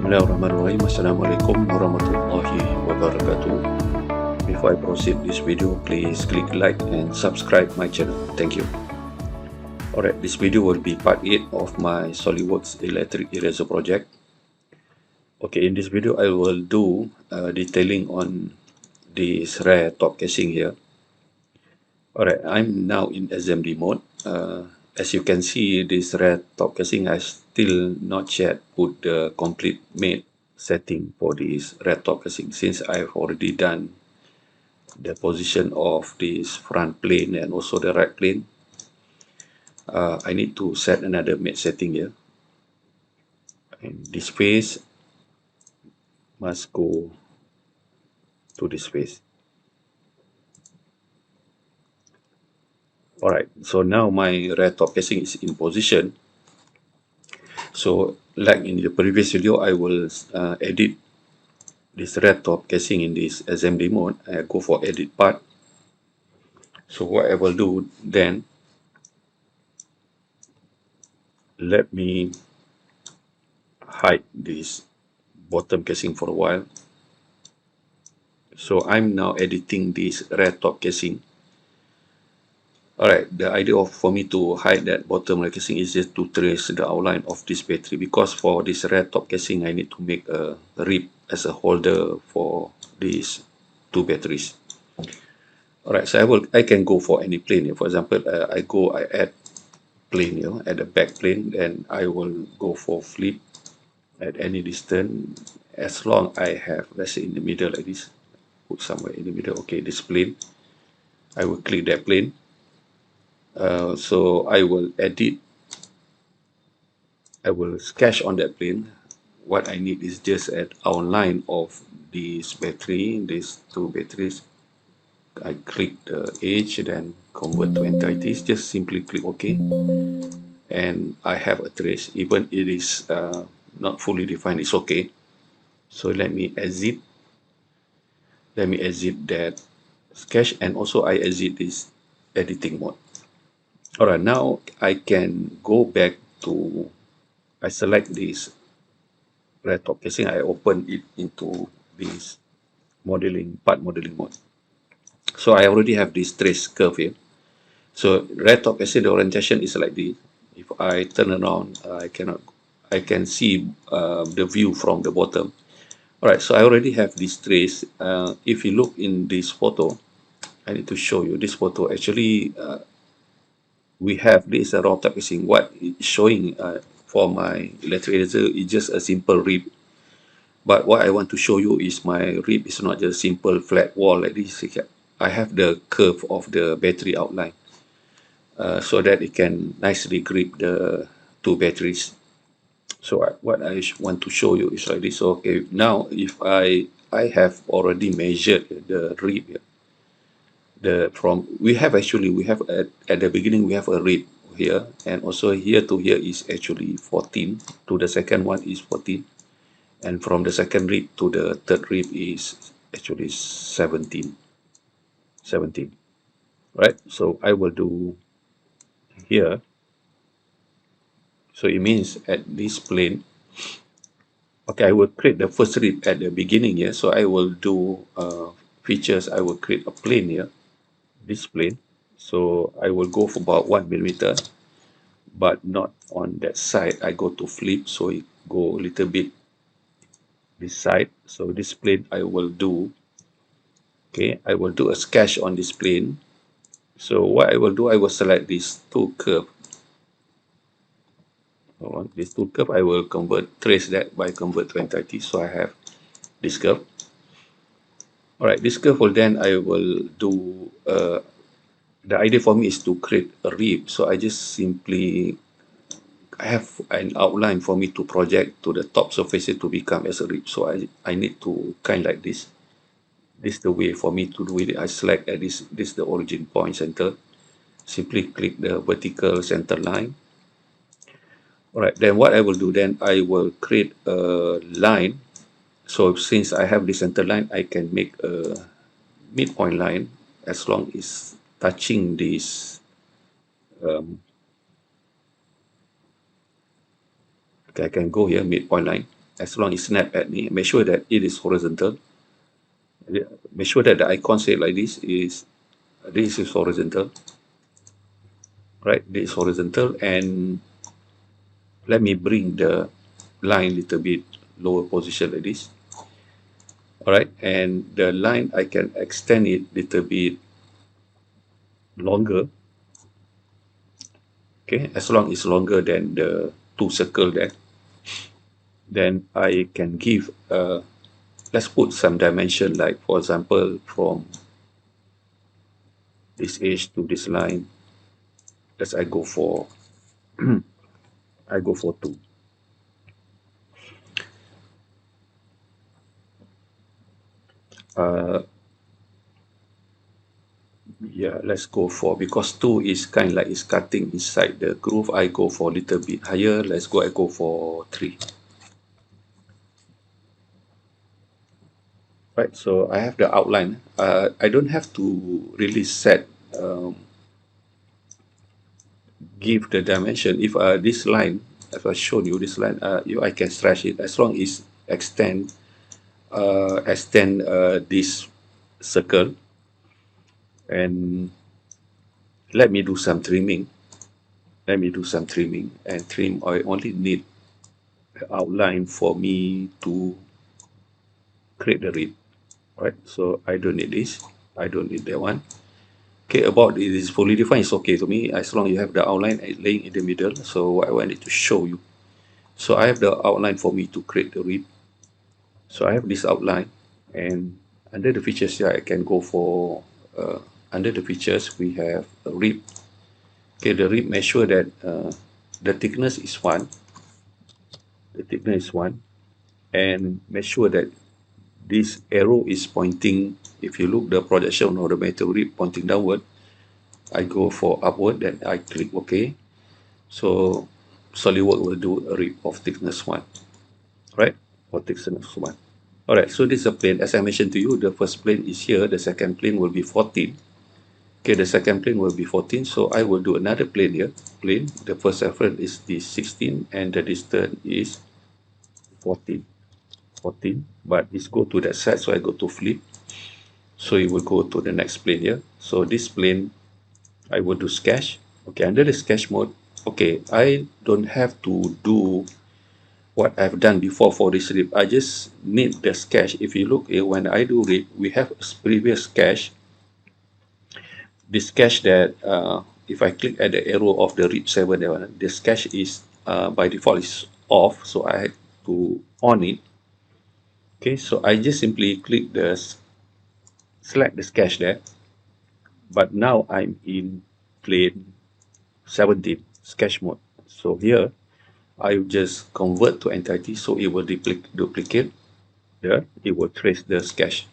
Bismillahirrahmanirrahim. Assalamualaikum warahmatullahi wabarakatuh. Before I proceed this video, please click like and subscribe my channel. Thank you. Alright, this video will be part 8 of my SolidWorks electric eraser project. Okay, in this video I will do detailing on this rear top casing here. Alright, I'm now in assembly mode. As you can see, this rear top casing I still not yet put the complete made setting for this rear top casing, since I've already done the position of this front plane and also the right plane. I need to set another mate setting here, and this face must go to this face. Alright, so now my rear top casing is in position. So like in the previous video, I will edit this rear top casing in this assembly mode. I go for edit part. So what I will do then, let me hide this bottom casing for a while. So I'm now editing this rear top casing. Alright, the idea for me to hide that bottom rear casing is just to trace the outline of this battery, because for this rear top casing I need to make a rib as a holder for these two batteries. Alright, so I can go for any plane here. For example, I add plane here, add a back plane, then I will go for flip at any distance, as long I have, let's say in the middle like this, put somewhere in the middle. Okay, this plane, I will click that plane. So I will edit, I will sketch on that plane. What I need is just an outline of this battery, these two batteries. I click the edge, then convert to entities, just simply click OK. And I have a trace, even it is not fully defined, it's okay. So let me exit that sketch, and also I exit this editing mode. Alright, now I can go back to, I select this rear top casing, I open it into this part modeling mode. So I already have this trace curve here. So rear top casing, the orientation is like this. If I turn around, I can see the view from the bottom. Alright, so I already have this trace. If you look in this photo, I need to show you this photo. Actually, we have this round top casing. What it's showing for my electric eraser is just a simple rib. But what I want to show you is my rib is not just simple flat wall like this. I have the curve of the battery outline, so that it can nicely grip the two batteries. So what I want to show you is like this. Okay, now if I have already measured the rib here. We have at the beginning we have a rib here, and also here to here is actually 14, to the second one is 14, and from the second rib to the third rib is actually 17. Right, so I will do here. So it means at this plane, okay, I will create the first rib at the beginning here. So I will do features. I will create a plane here, this plane. So I will go for about 1 millimeter, but not on that side. I go to flip, so it go a little bit this side. So this plane I will do, okay, I will do a sketch on this plane. So what I will do, I will select these two curve. This two curve, I will trace that by convert to entity. So I have this curve. Alright, this curve will then I will do, the idea for me is to create a rib. So I just simply, I have an outline for me to project to the top surface to become as a rib. So I need to kind like this. This is the way for me to do it. I select at this is the origin point center. Simply click the vertical center line. Alright, then what I will do, then I will create a line. So since I have the center line, I can make a midpoint line as long as touching this okay, I can go here, midpoint line. as long as snap at me, make sure that it is horizontal. Make sure that the icon say like this is horizontal, right? This is horizontal, and let me bring the line a little bit lower position like this. All right, and the line I can extend it a little bit longer. Okay, as long as it's longer than the two circle there, then I can give let's put some dimension, like for example from this edge to this line. Let's I go for I go for 2. Uh, yeah, let's go for, because 2 is kind of like it's cutting inside the groove. I go for a little bit higher. Let's go. I go for 3. Right. So I have the outline. I don't have to really set give the dimension. If this line, as I shown you, this line, I can stretch it as long as extend this circle, and let me do some trimming. Let me do some trimming and trim. I only need the outline for me to create the rib, right? So I don't need this. I don't need that one. Okay, about it is fully defined. It's okay to me as long as you have the outline laying in the middle. So what I wanted to show you. So I have the outline for me to create the rib. So I have this outline, and under the features here, I can go for under the features we have a rib. Okay, the rib, make sure that the thickness is 1. The thickness is 1, and make sure that this arrow is pointing. If you look the projection of the metal rib pointing downward, I go for upward, then I click OK. So SolidWorks will do a rib of thickness 1, right? Or thickness 1. All right, so this is a plane. As I mentioned to you, the first plane is here. The second plane will be 14. Okay, the second plane will be 14. So I will do another plane here. Plane. The first reference is this 16, and the distance is 14. 14. But it's go to that side, so I go to flip. So it will go to the next plane here. So this plane, I will do sketch. Okay, under the sketch mode, okay, I don't have to do what I've done before for this rib. I just need the sketch. If you look here, when I do rib, we have a previous sketch. This sketch that if I click at the arrow of the rib 7, the sketch is by default is off, so I had to on it. Okay, so I just simply click select the sketch there, but now I'm in plane 17 sketch mode. So here I will just convert to entity, so it will duplicate there. It will trace the sketch.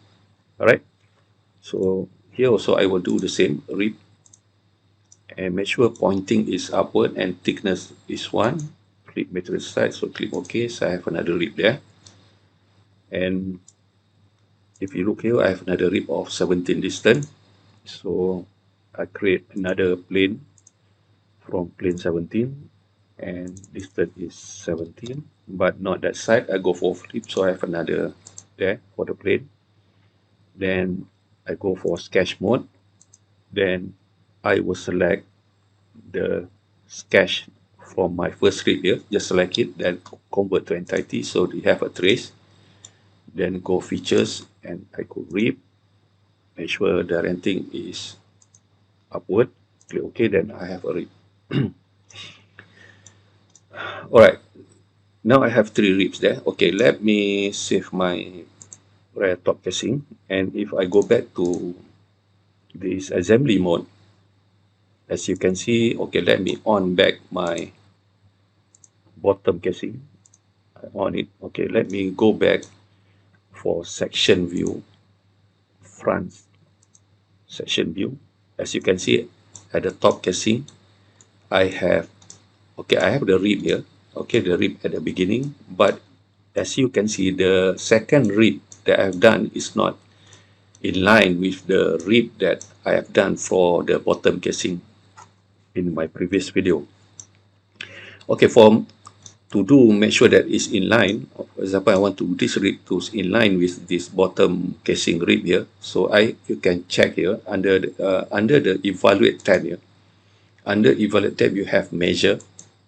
All right. So here also I will do the same rib, and make sure pointing is upward and thickness is 1. Click material side, so click OK. So I have another rib there. And if you look here, I have another rib of 17 distance. So I create another plane from plane 17, and distance is 17, but not that side. I go for flip, so I have another there for the plane. Then I go for sketch mode. Then I will select the sketch from my first rib here. Just select it, then convert to entity, so they have a trace. Then go features, and I go rib. Make sure the renting is upward. Click OK, then I have a rib. All right. Now I have 3 ribs there. Okay, let me save my rear top casing. And if I go back to this assembly mode, as you can see, okay, let me on back my bottom casing. I on it. Okay, let me go back for section view, front section view. As you can see, at the top casing, I have the rib here. Okay, the rib at the beginning, but as you can see, the second rib that I've done is not in line with the rib that I have done for the bottom casing in my previous video. Okay, make sure that it's in line. For example, I want to this rib to in line with this bottom casing rib here. So you can check here under the evaluate tab here. Under evaluate tab, you have measure.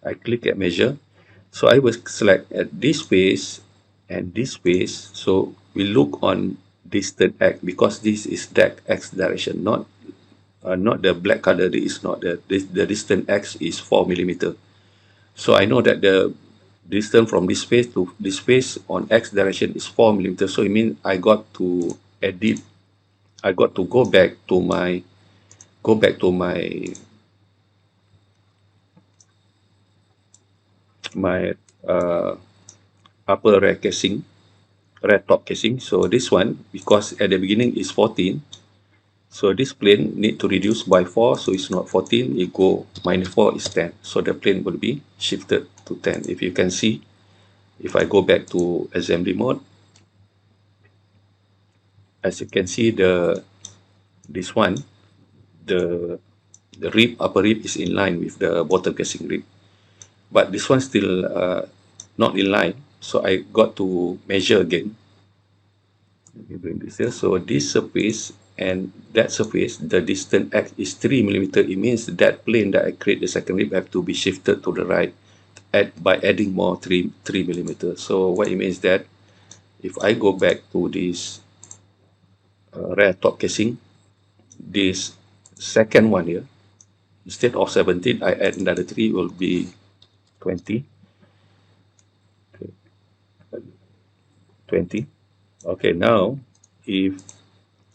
I click at measure. So I will select at this space and this space. So we look on distant X, because this is that X direction, not the black color. Is not the distant X is 4 millimeter. So I know that the distance from this space to this space on X direction is 4 millimeter. So it means I got to edit. I got to go back to my upper rear casing, rear top casing. So this one, because at the beginning is 14, so this plane need to reduce by 4, so it's not 14, it go -4 is 10. So the plane will be shifted to 10. If you can see, if I go back to assembly mode, as you can see, this one, the rib, upper rib is in line with the bottom casing rib, but this one still not in line. So I got to measure again. Let me bring this here. So this surface and that surface, the distance X is 3 millimeter. It means that plane that I create the second rib have to be shifted to the right by adding more 3 millimeter. So what it means that if I go back to this rear top casing, this second one here, instead of 17, I add another 3, will be 20. 20. Okay, now if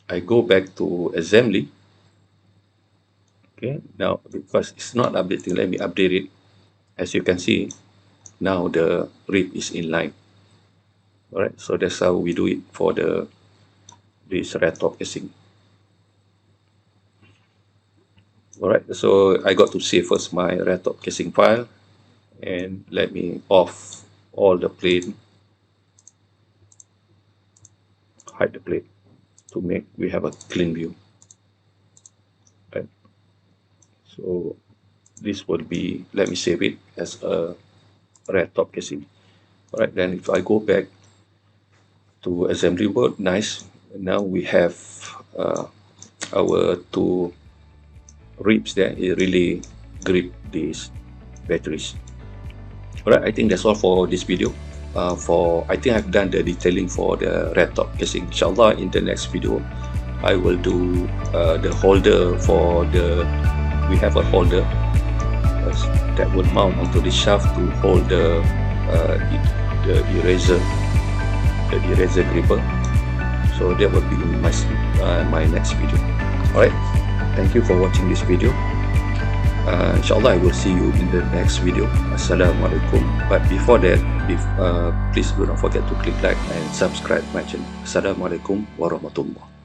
I go back to assembly, okay, now because it's not updating, let me update it. As you can see, now the rib is in line. All right, so that's how we do it for this rear top casing. All right, so I got to save first my rear top casing file, and let me off all the plane, hide the plane to make we have a clean view. Right. So this will be, let me save it as a rear top casing. All right, then if I go back to assembly mode, nice. Now we have our two ribs there. It really grip these batteries. All right, I think that's all for this video. I think I've done the detailing for the rear top casing. Inshallah, in the next video, I will do the holder for we have a holder that will mount onto the shaft to hold the eraser gripper. So that will be in my next video. All right, thank you for watching this video. Inshallah, I will see you in the next video. Assalamualaikum. But before that, please do not forget to click like and subscribe my channel. Assalamualaikum warahmatullah.